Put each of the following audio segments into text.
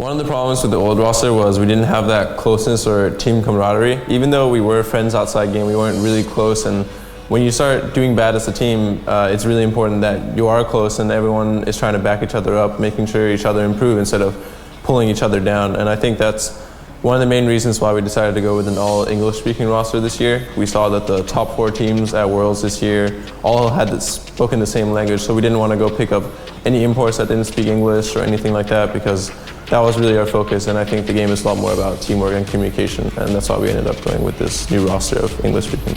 One of the problems with the old roster was we didn't have that closeness or team camaraderie. Even though we were friends outside game, we weren't really close. And when you start doing bad as a team, it's really important that you are close and everyone is trying to back each other up, making sure each other improve instead of pulling each other down. And I think that's one of the main reasons why we decided to go with an all English-speaking roster this year. We saw that the top 4 teams at Worlds this year all had spoken the same language, so we didn't want to go pick up any imports that didn't speak English or anything like that, because that was really our focus. And I think the game is a lot more about teamwork and communication, and that's why we ended up going with this new roster of English-speaking.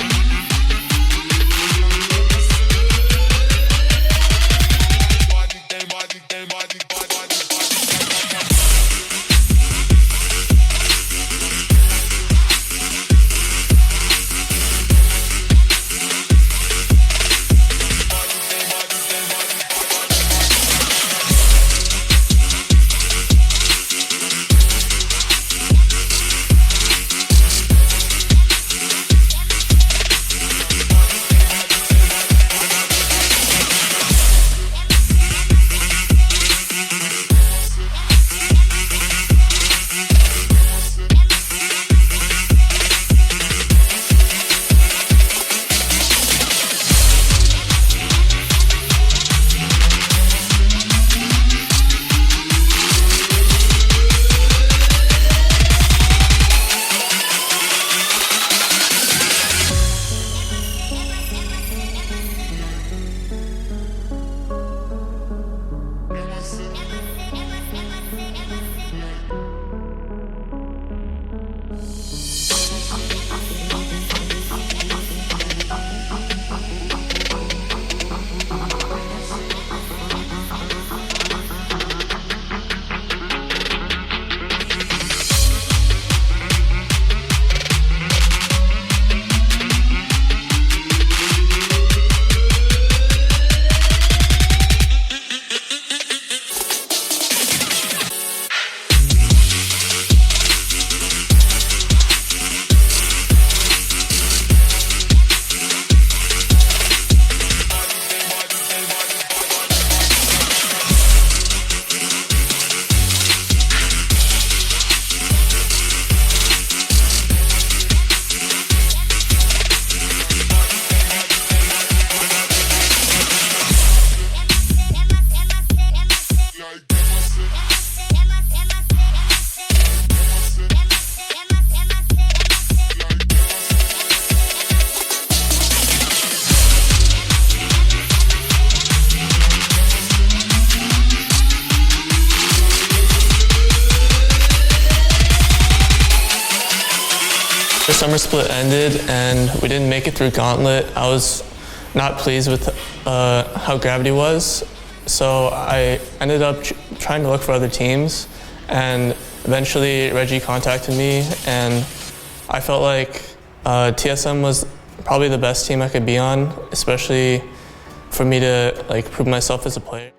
The summer split ended and we didn't make it through Gauntlet. I was not pleased with how Gravity was, so I ended up trying to look for other teams, and eventually Reggie contacted me, and I felt like TSM was probably the best team I could be on, especially for me to prove myself as a player.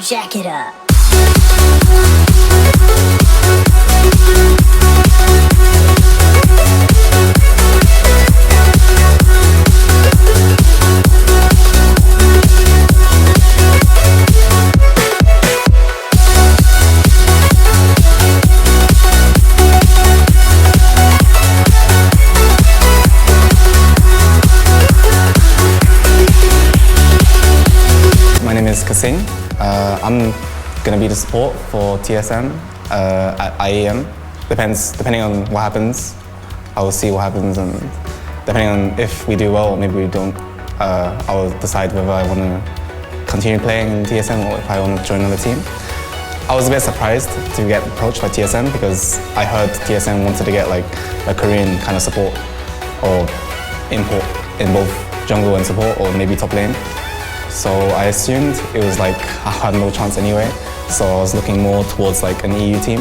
Jack it up. My name is Kasin. I'm going to be the support for TSM at IEM. Depending on what happens, I will see what happens, and depending on if we do well or maybe we don't, I will decide whether I want to continue playing in TSM or if I want to join another team. I was a bit surprised to get approached by TSM because I heard TSM wanted to get like a Korean kind of support or import in both jungle and support or maybe top lane. So I assumed it was like I had no chance anyway. So I was looking more towards like an EU team.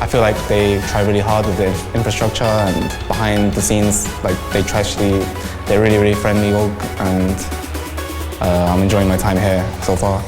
I feel like they try really hard with the infrastructure and behind the scenes, like they're really, really friendly all, and I'm enjoying my time here so far.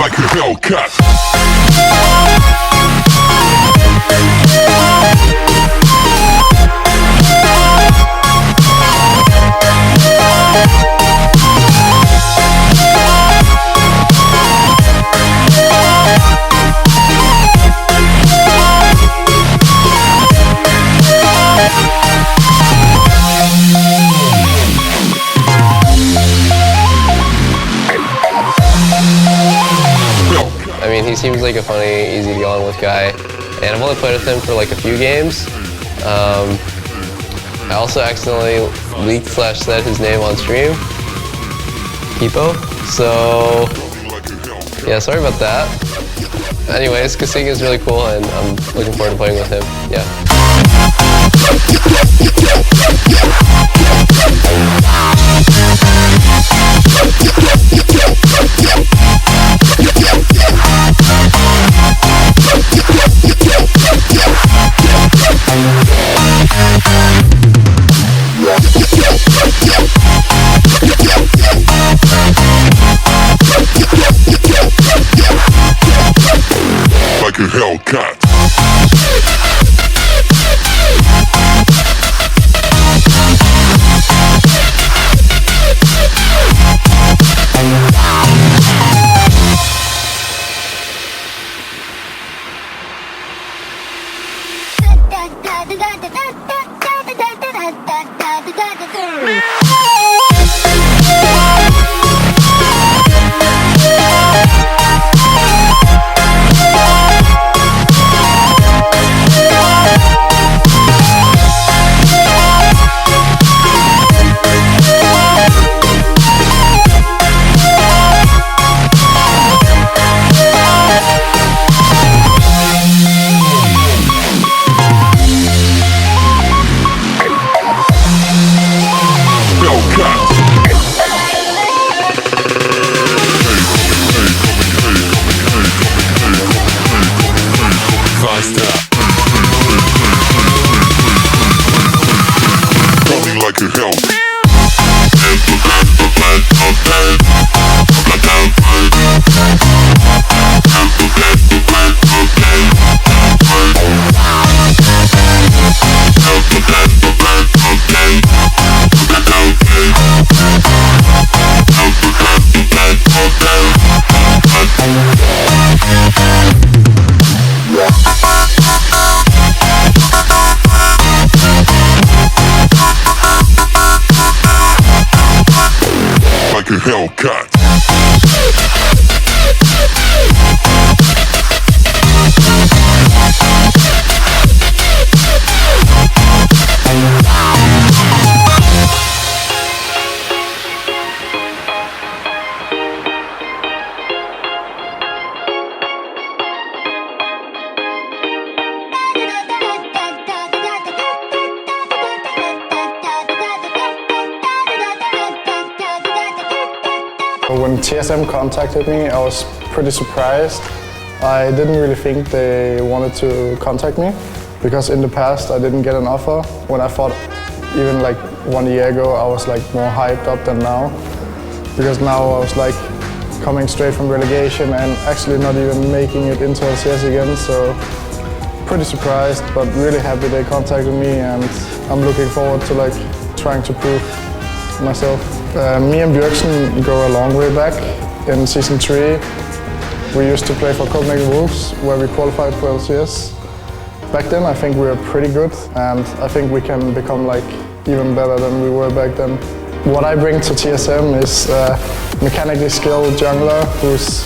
Like a Hellcat. I mean, he seems like a funny, easy to get on with guy, and I've only played with him for like a few games. I also accidentally leaked/said his name on stream, Hippo. So yeah, sorry about that. Anyways, Kasing is really cool, and I'm looking forward to playing with him. Yeah. Like a Hellcat. Like a hell. Like a Hellcat. when TSM contacted me, I was pretty surprised. I didn't really think they wanted to contact me because in the past I didn't get an offer. When I thought even like 1 year ago I was like more hyped up than now, because now I was like coming straight from relegation and actually not even making it into LCS again, so pretty surprised but really happy they contacted me, and I'm looking forward to like trying to prove myself. Me and Björksen go a long way back. In season 3 we used to play for Copenhagen Wolves where we qualified for LCS. Back then I think we were pretty good, and I think we can become like even better than we were back then. What I bring to TSM is a mechanically skilled jungler who's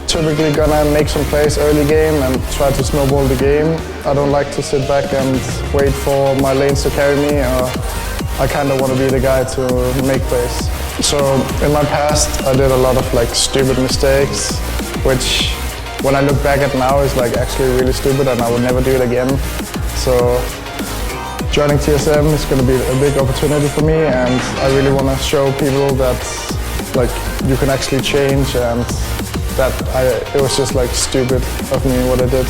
typically gonna make some plays early game and try to snowball the game. I don't like to sit back and wait for my lanes to carry me. I kind of want to be the guy to make plays. So in my past I did a lot of like stupid mistakes, which when I look back at now is like actually really stupid and I would never do it again. So joining TSM is going to be a big opportunity for me, and I really want to show people that like you can actually change, and that it was just like stupid of me what I did.